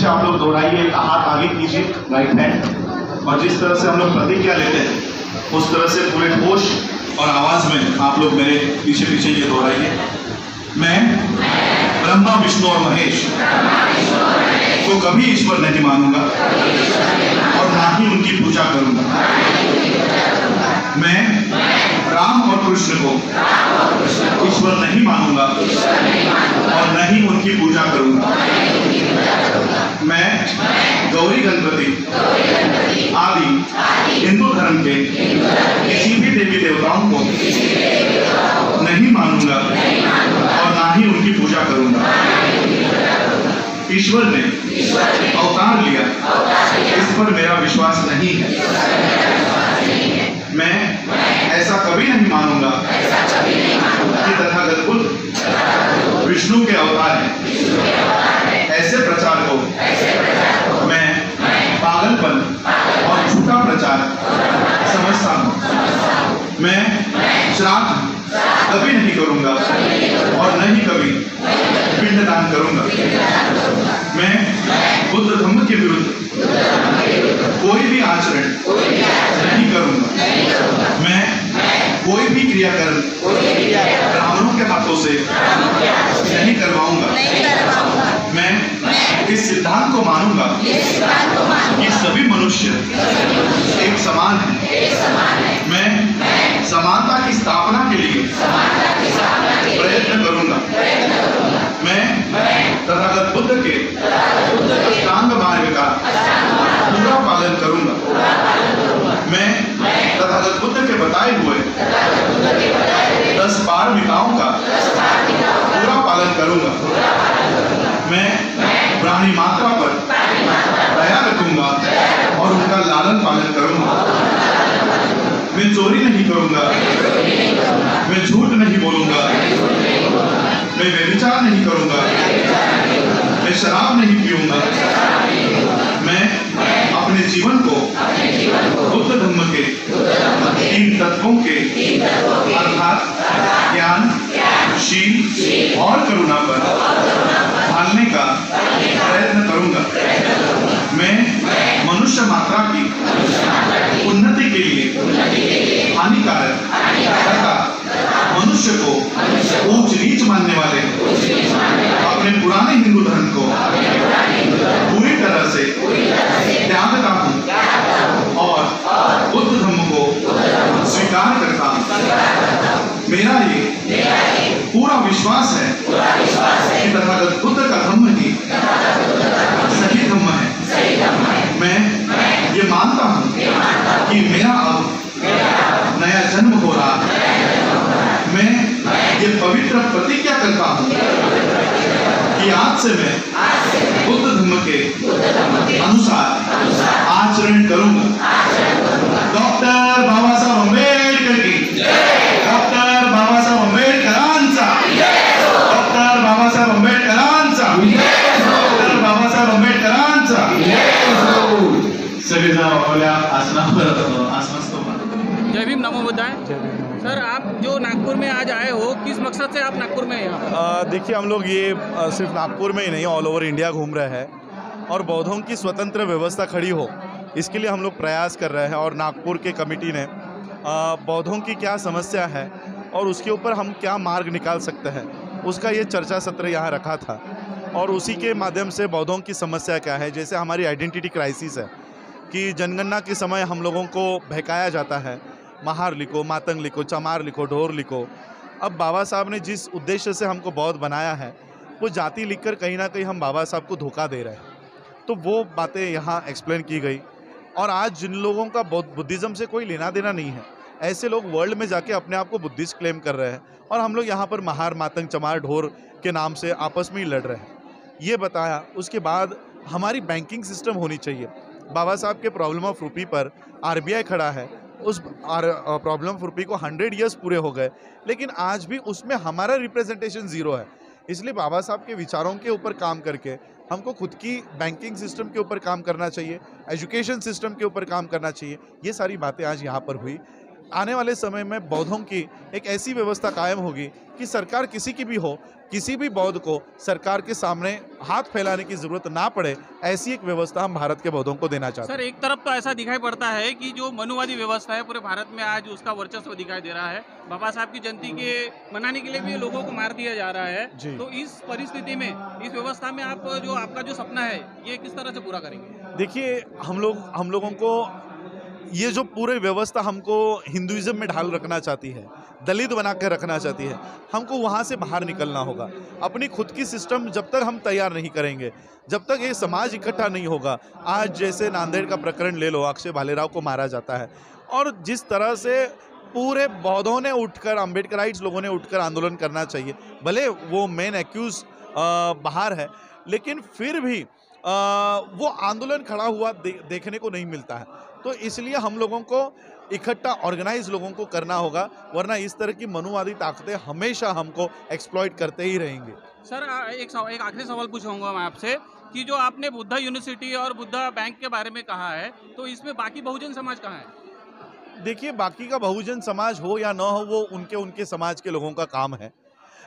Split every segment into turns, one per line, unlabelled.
पीछे आप लोग दोहराइए, एक हाथ आगे कीजिए, राइट हैंड, और जिस तरह से हम लोग प्रतिज्ञा लेते हैं उस तरह से पूरे होश और आवाज में आप लोग मेरे पीछे पीछे ये दोहराइए। मैं ब्रह्मा विष्णु और महेश को कभी ईश्वर नहीं मानूंगा और ना ही उनकी पूजा करूंगा। मैं राम और कृष्ण को ईश्वर नहीं मानूंगा और न ही उनकी पूजा करूंगा। मैं गौरी गणपति आदि हिंदू धर्म के किसी भी देवी देवताओं को नहीं मानूंगा और ना ही उनकी पूजा करूंगा। ईश्वर ने अवतार लिया, इस पर मेरा विश्वास नहीं है। मैं ऐसा कभी नहीं मानूंगा कि तथागत बुद्ध विष्णु के अवतार हैं। ऐसे प्रचार को मैं पागलपन और झूठा प्रचार समझता हूँ। मैं श्राद्ध कभी नहीं करूंगा और न ही कभी पिंडदान करूंगा। मैं बुद्ध धर्म के विरुद्ध कोई भी आचरण नहीं करूंगा। मैं कोई भी क्रियाकर्म ब्राह्मणों के हाथों से नहीं करवाऊंगा। मैं इस सिद्धांत को मानूंगा कि सभी मनुष्य एक समान हैं। मैं समानता की स्थापना के लिए प्रयत्न करूंगा। मैं तथागत बुद्ध के अष्टांग मार्ग का पूरा पालन करूंगा। मैं तथागत बुद्ध के बताए हुए 10 पारमिताओं का पूरा पालन करूंगा। मैं प्राणी मात्रा पर दया रखूंगा और उनका लालन पालन करूंगा। मैं चोरी नहीं करूंगा, मैं झूठ नहीं बोलूंगा, मैं व्यभिचार नहीं करूंगा, मैं शराब नहीं पीऊंगा। मैं अपने जीवन को बुद्ध धर्म के 3 तत्वों के अर्थात ज्ञान, शील और करुणा पर ढालने का प्रयत्न करूंगा। मैं मनुष्य मात्रा की उन्नति के लिए हानिकारक तथा मनुष्य को ऊंच नीच मानने वाले अपने पुराने हिंदू धर्म को पूरी तरह से त्यागता हूँ और बुद्ध धर्म को स्वीकार करता हूँ। मेरा ये पूरा विश्वास है कि तथागत बुद्ध का धर्म ही सही धर्म है। मैं ये मानता हूँ कि मेरा अब नया जन्म हो रहा है। मैं ये पवित्र प्रतिज्ञा करता हूँ कि आज से मैं बुद्ध धर्म के अनुसार आचरण करूंगा। डॉक्टर बाबा साहब अम्बेडकर की, डॉक्टर बाबा साहब अम्बेडकरांचा, डॉक्टर बाबा साहब अम्बेडकरांचा, डॉक्टर बाबा साहब अम्बेडकरांचा। सगळेजण आपल्या आसनावर आसनस्थ व्हा।
जय भीम, नमो बुद्धाय। सर, आप जो नागपुर में आज आए हो, किस मकसद से आप नागपुर में हैं?
देखिए, हम लोग ये सिर्फ नागपुर में ही नहीं, ऑल ओवर इंडिया घूम रहे हैं और बौद्धों की स्वतंत्र व्यवस्था खड़ी हो, इसके लिए हम लोग प्रयास कर रहे हैं। और नागपुर के कमेटी ने बौद्धों की क्या समस्या है और उसके ऊपर हम क्या मार्ग निकाल सकते हैं, उसका ये चर्चा सत्र यहाँ रखा था। और उसी के माध्यम से बौद्धों की समस्या क्या है, जैसे हमारी आइडेंटिटी क्राइसिस है कि जनगणना के समय हम लोगों को बहकाया जाता है, महार लिखो, मातंग लिखो, चमार लिखो, ढोर लिखो। अब बाबा साहब ने जिस उद्देश्य से हमको बौद्ध बनाया है, वो जाति लिखकर कहीं ना कहीं हम बाबा साहब को धोखा दे रहे हैं। तो वो बातें यहाँ एक्सप्लेन की गई। और आज जिन लोगों का बुद्धिज़्म से कोई लेना देना नहीं है, ऐसे लोग वर्ल्ड में जाके अपने आप को बुद्धिस्ट क्लेम कर रहे हैं और हम लोग यहाँ पर महार, मातंग, चमार, ढोर के नाम से आपस में ही लड़ रहे हैं। ये बताया। उसके बाद हमारी बैंकिंग सिस्टम होनी चाहिए। बाबा साहब के प्रॉब्लम ऑफ रुपी पर आरबीआई खड़ा है। उस प्रॉब्लम ऑफ रुपी को 100 ईयर्स पूरे हो गए, लेकिन आज भी उसमें हमारा रिप्रेजेंटेशन ज़ीरो है। इसलिए बाबा साहब के विचारों के ऊपर काम करके हमको खुद की बैंकिंग सिस्टम के ऊपर काम करना चाहिए, एजुकेशन सिस्टम के ऊपर काम करना चाहिए। ये सारी बातें आज यहाँ पर हुई। आने वाले समय में बौद्धों की एक ऐसी व्यवस्था कायम होगी कि सरकार किसी की भी हो, किसी भी बौद्ध को सरकार के सामने हाथ फैलाने की जरूरत ना पड़े, ऐसी एक व्यवस्था हम भारत के बौद्धों को देना चाहते हैं।
सर, एक तरफ तो ऐसा दिखाई पड़ता है कि जो मनुवादी व्यवस्था है पूरे भारत में आज उसका वर्चस्व दिखाई दे रहा है। बाबा साहब की जयंती के मनाने के लिए भी लोगों को मार दिया जा रहा है।
जी।
तो इस परिस्थिति में, इस व्यवस्था में आप जो आपका जो सपना है ये किस तरह से पूरा करेंगे?
देखिए, हम लोगों को ये जो पूरे व्यवस्था हमको हिंदुइज्म में ढाल रखना चाहती है, दलित बना के रखना चाहती है, हमको वहाँ से बाहर निकलना होगा। अपनी खुद की सिस्टम जब तक हम तैयार नहीं करेंगे, जब तक ये समाज इकट्ठा नहीं होगा। आज जैसे नांदेड़ का प्रकरण ले लो, अक्षय भालेराव को मारा जाता है, और जिस तरह से पूरे बौद्धों ने उठकर, अम्बेडकराइट्स लोगों ने उठकर आंदोलन करना चाहिए, भले वो मेन एक्यूज बाहर है, लेकिन फिर भी वो आंदोलन खड़ा हुआ देखने को नहीं मिलता है। तो इसलिए हम लोगों को इकट्ठा ऑर्गेनाइज लोगों को करना होगा, वरना इस तरह की मनुवादी ताकतें हमेशा हमको एक्सप्लॉइट करते ही रहेंगे।
सर, एक आखिरी सवाल पूछूंगा मैं आपसे कि जो आपने बुद्धा यूनिवर्सिटी और बुद्धा बैंक के बारे में कहा है, तो इसमें बाकी बहुजन समाज कहाँ है?
देखिए, बाकी का बहुजन समाज हो या ना हो, वो उनके समाज के लोगों का काम है।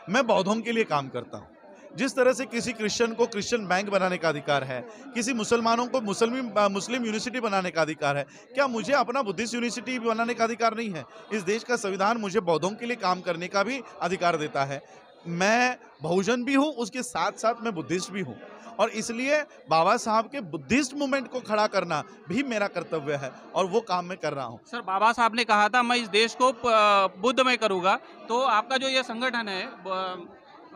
मैं बौद्धों के लिए काम करता हूँ। जिस तरह से किसी क्रिश्चियन को क्रिश्चियन बैंक बनाने का अधिकार है, किसी मुसलमानों को मुस्लिम यूनिवर्सिटी बनाने का अधिकार है, क्या मुझे अपना बुद्धिस्ट यूनिवर्सिटी बनाने का अधिकार नहीं है? इस देश का संविधान मुझे बौद्धों के लिए काम करने का भी अधिकार देता है। मैं बहुजन भी हूँ, उसके साथ साथ मैं बुद्धिस्ट भी हूँ, और इसलिए बाबा साहब के बुद्धिस्ट मूवमेंट को खड़ा करना भी मेरा कर्तव्य है, और वो काम मैं कर रहा हूँ।
सर, बाबा साहब ने कहा था मैं इस देश को बुद्धमय करूँगा, तो आपका जो ये संगठन है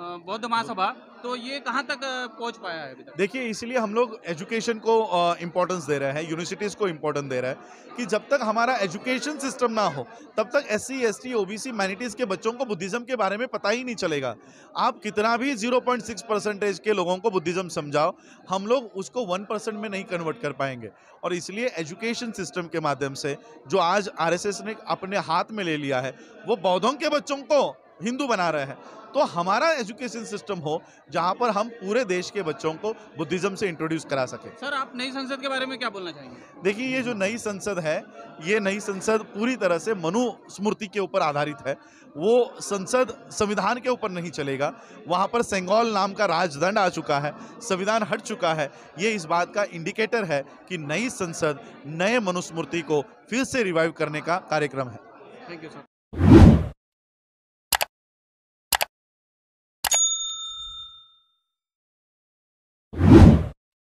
बौद्ध महासभा, तो ये कहाँ तक पहुँच पाया है अभी तक?
देखिए, इसलिए हम लोग एजुकेशन को इम्पोर्टेंस दे रहे हैं, यूनिवर्सिटीज़ को इम्पोर्टेंस दे रहे हैं कि जब तक हमारा एजुकेशन सिस्टम ना हो, तब तक SC, ST, OBC, माइनॉरिटीज़ के बच्चों को बुद्धिज़्म के बारे में पता ही नहीं चलेगा। आप कितना भी 0.6% के लोगों को बुद्धिज़्म समझाओ, हम लोग उसको 1% में नहीं कन्वर्ट कर पाएंगे। और इसलिए एजुकेशन सिस्टम के माध्यम से जो आज RSS ने अपने हाथ में ले लिया है, वो बौद्धों के बच्चों को हिंदू बना रहे हैं। तो हमारा एजुकेशन सिस्टम हो जहां पर हम पूरे देश के बच्चों को बुद्धिज्म से इंट्रोड्यूस करा सकें।
सर, आप नई संसद के बारे में क्या बोलना चाहेंगे?
देखिए, ये जो नई संसद है, ये नई संसद पूरी तरह से मनुस्मृति के ऊपर आधारित है। वो संसद संविधान के ऊपर नहीं चलेगा। वहाँ पर सेंगोल नाम का राजदंड आ चुका है, संविधान हट चुका है। ये इस बात का इंडिकेटर है कि नई संसद नए मनुस्मृति को फिर से रिवाइव करने का कार्यक्रम है।
Thank you sir.